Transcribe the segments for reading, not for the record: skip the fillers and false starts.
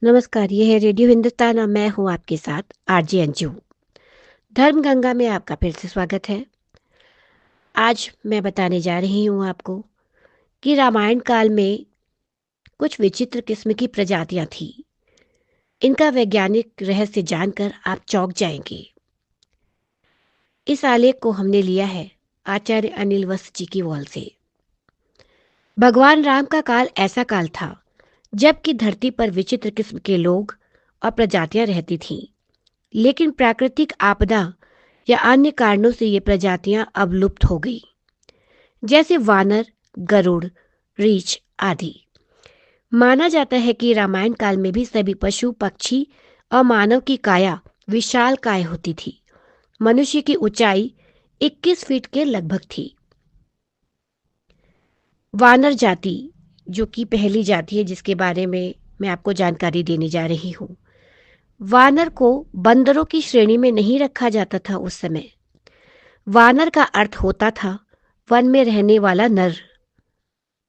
नमस्कार, ये है रेडियो हिंदुस्तान और मैं हूँ आपके साथ आरजे अंजू। धर्मगंगा में आपका फिर से स्वागत है। आज मैं बताने जा रही हूँ आपको कि रामायण काल में कुछ विचित्र किस्म की प्रजातियां थीं। इनका वैज्ञानिक रहस्य जानकर आप चौंक जाएंगे। इस आलेख को हमने लिया है आचार्य अनिल वस्त जी की वॉल से। भगवान राम का काल ऐसा काल था जबकि धरती पर विचित्र किस्म के लोग और प्रजातियां रहती थीं, लेकिन प्राकृतिक आपदा या अन्य कारणों से ये प्रजातियां अब लुप्त हो गई, जैसे वानर, गरुड़, रीछ आदि। माना जाता है कि रामायण काल में भी सभी पशु पक्षी और मानव की काया विशाल काय होती थी। मनुष्य की ऊंचाई 21 फीट के लगभग थी। वानर जाति, जो कि पहली जाति है जिसके बारे में मैं आपको जानकारी देने जा रही हूँ। वानर को बंदरों की श्रेणी में नहीं रखा जाता था उस समय। वानर का अर्थ होता था वन में रहने वाला नर,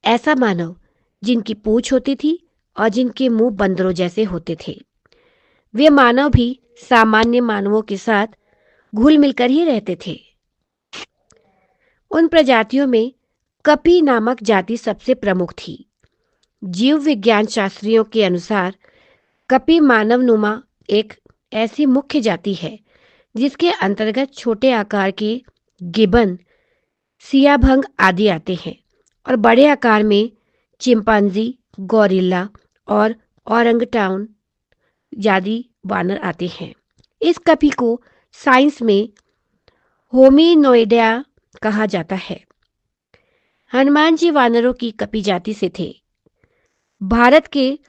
ऐसा मानव जिनकी पूंछ होती थी और जिनके मुंह बंदरों जैसे होते थे। वे मानव भी सामान्य मानवों के साथ घुल मिलकर ही रहते थे। उन प्रजातियों में कपी नामक जाति सबसे प्रमुख थी। जीव विज्ञान शास्त्रियों के अनुसार कपी मानवनुमा एक ऐसी मुख्य जाति है जिसके अंतर्गत छोटे आकार के गिबन, सियाभंग आदि आते हैं और बड़े आकार में चिंपांजी, गौरिल्ला और औरंगटाउन आदि वानर आते हैं। इस कपी को साइंस में होमिनोइडिया कहा जाता है। हनुमान जी वानरों की कपी जाति से थे। भारत के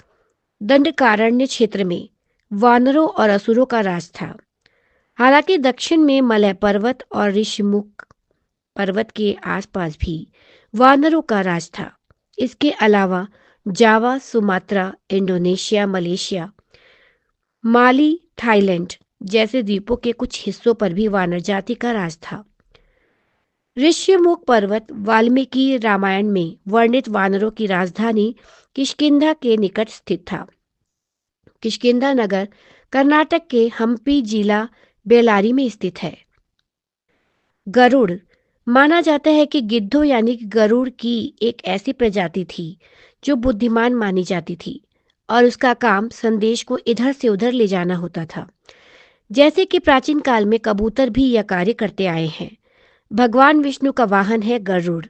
दंडकारण्य क्षेत्र में वानरों और असुरों का राज था। हालांकि दक्षिण में मलय पर्वत और ऋषिमुख पर्वत के आसपास भी वानरों का राज था। इसके अलावा जावा, सुमात्रा, इंडोनेशिया, मलेशिया, माली, थाईलैंड जैसे द्वीपों के कुछ हिस्सों पर भी वानर जाति का राज था। ऋषिमुख पर्वत वाल्मीकि रामायण में वर्णित वानरों की राजधानी किष्किंधा के निकट स्थित था। किष्किंधा नगर कर्नाटक के हम्पी जिला बेलारी में स्थित है। गरुड़, माना जाता है कि गिद्धों यानी कि गरुड़ की एक ऐसी प्रजाति थी जो बुद्धिमान मानी जाती थी और उसका काम संदेश को इधर से उधर ले जाना होता था। जैसे कि प्राचीन काल में कबूतर भी यह कार्य करते आए हैं। भगवान विष्णु का वाहन है गरुड़।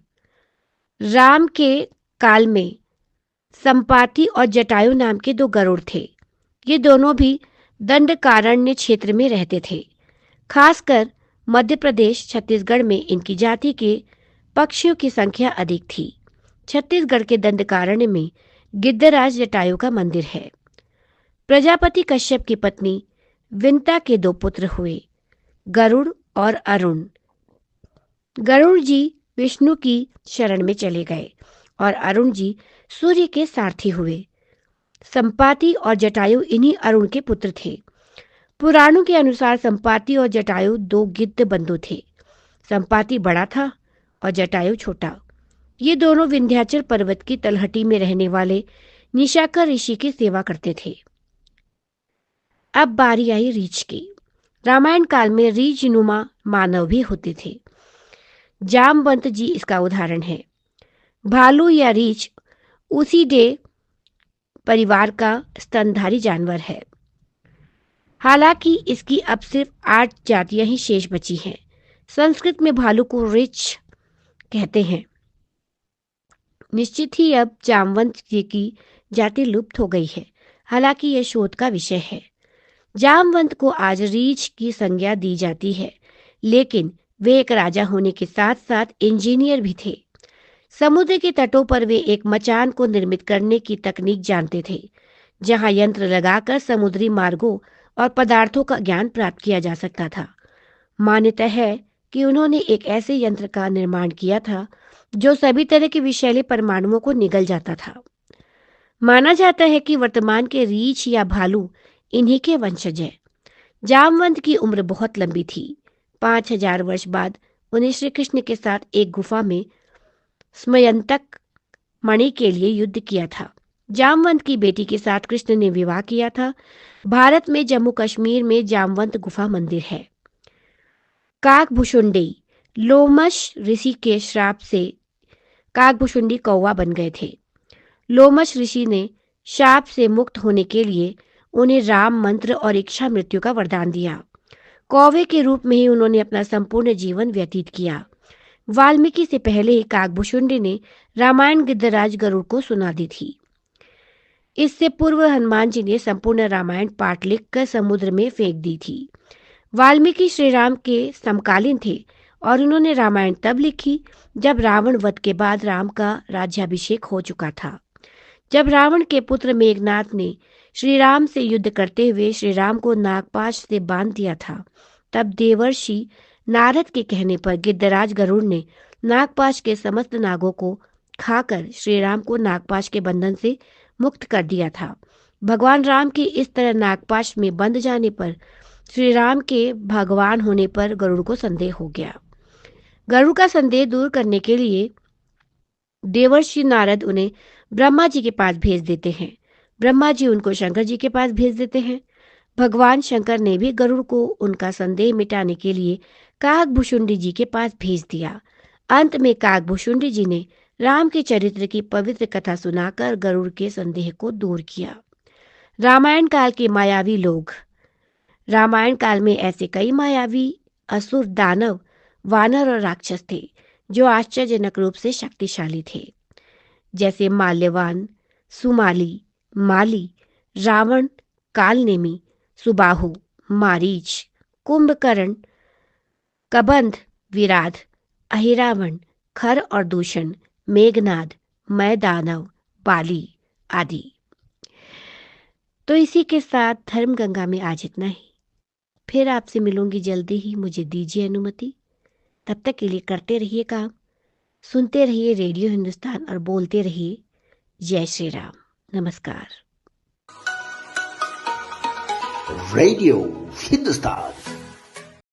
राम के काल में संपाति और जटायु नाम के दो गरुड़ थे। ये दोनों भी दंडकारण्य क्षेत्र में रहते थे। खासकर मध्य प्रदेश, छत्तीसगढ़ में इनकी जाति के पक्षियों की संख्या अधिक थी। छत्तीसगढ़ के दंडकारण्य में गिद्धराज जटायु का मंदिर है। प्रजापति कश्यप की पत्नी विंता के दो पुत्र हुए, गरुड़ और अरुण। गरुड़ जी विष्णु की शरण में चले गए और अरुण जी सूर्य के सारथी हुए। संपाति और जटायु इन्हीं अरुण के पुत्र थे। पुराणों के अनुसार संपाति और जटायु दो गिद्ध बंधु थे। संपाति बड़ा था और जटायु छोटा। ये दोनों विंध्याचल पर्वत की तलहटी में रहने वाले निशाकर ऋषि की सेवा करते थे। अब बारी आई रीछ की। रामायण काल में रीछ नुमा मानव भी होते थे। जामवंत जी इसका उदाहरण है। भालू या रीछ उसीडे परिवार का स्तनधारी जानवर है। हालांकि इसकी अब सिर्फ 8 जातियां ही शेष बची हैं। संस्कृत में भालू को रीछ कहते हैं। निश्चित ही अब जामवंत जी की जाति लुप्त हो गई है। हालांकि यह शोध का विषय है। जामवंत को आज रीछ की संज्ञा दी जाती है, लेकिन वे एक राजा होने के साथ साथ इंजीनियर भी थे। समुद्र के तटों पर वे एक मचान को निर्मित करने की तकनीक जानते थे, जहां यंत्र लगाकर समुद्री मार्गों और पदार्थों का ज्ञान प्राप्त किया जा सकता था। मान्यता है कि उन्होंने एक ऐसे यंत्र का निर्माण किया था जो सभी तरह के विषैले परमाणुओं को निगल जाता था। माना जाता है कि वर्तमान के रीछ या भालू इन्हीं के वंशज हैं। जामवंत की उम्र बहुत लंबी थी। 5000 वर्ष बाद उन्हें श्री कृष्ण के साथ एक गुफा में स्मयंतक मणि के लिए युद्ध किया था। जामवंत की बेटी के साथ कृष्ण ने विवाह किया था। भारत में जम्मू कश्मीर में जामवंत गुफा मंदिर है। काकभुशुंडी, लोमश ऋषि के श्राप से काकभुशुंडी कौवा बन गए थे। लोमश ऋषि ने शाप से मुक्त होने के लिए उन्हें राम मंत्र और इच्छा मृत्यु का वरदान दिया। कौवे के रूप में ही उन्होंने अपना संपूर्ण जीवन व्यतीत किया। वाल्मीकि से पहले ही काकभुशुंडी ने रामायण गिद्धराज गरुड़ को सुना दी थी। इससे पूर्व हनुमान जी ने संपूर्ण रामायण पाठ लिखकर समुद्र में फेंक दी थी। वाल्मीकि श्री राम के समकालीन थे और उन्होंने रामायण तब लिखी जब रावण वध के बाद राम का राज्याभिषेक हो चुका था। जब रावण के पुत्र मेघनाथ ने श्री राम से युद्ध करते हुए श्री राम को नागपाश से बांध दिया था, तब देवर्षि नारद के कहने पर गिद्धराज गरुड़ ने नागपाश के समस्त नागों को खाकर श्री राम को नागपाश के बंधन से मुक्त कर दिया था। भगवान राम के इस तरह नागपाश में बंध जाने पर श्री राम के भगवान होने पर गरुड़ को संदेह हो गया। गरुड़ का संदेह दूर करने के लिए देवर्षि नारद उन्हें ब्रह्मा जी के पास भेज देते हैं। ब्रह्मा जी उनको शंकर जी के पास भेज देते हैं। भगवान शंकर ने भी गरुड़ को उनका संदेह मिटाने के लिए काकभुशुंडी जी के पास भेज दिया। अंत में काकभुशुंडी जी ने राम के चरित्र की पवित्र कथा सुनाकर गरुड़ के संदेह को दूर किया। रामायण काल के मायावी लोग। रामायण काल में ऐसे कई मायावी असुर, दानव, वानर और राक्षस थे जो आश्चर्यजनक रूप से शक्तिशाली थे, जैसे माल्यवान, सुमाली, माली, रावण, कालनेमी, सुबाहु, मारीच, कुंभकर्ण, कबंध, विराध, अहिरावण, खर और दूषण, मेघनाद, मैदानव, बाली आदि। तो इसी के साथ धर्मगंगा में आज इतना ही। फिर आपसे मिलूंगी जल्दी ही, मुझे दीजिए अनुमति। तब तक के लिए करते रहिए काम, सुनते रहिए रेडियो हिंदुस्तान और बोलते रहिए जय श्री राम। नमस्कार। रेडियो हिंदुस्तान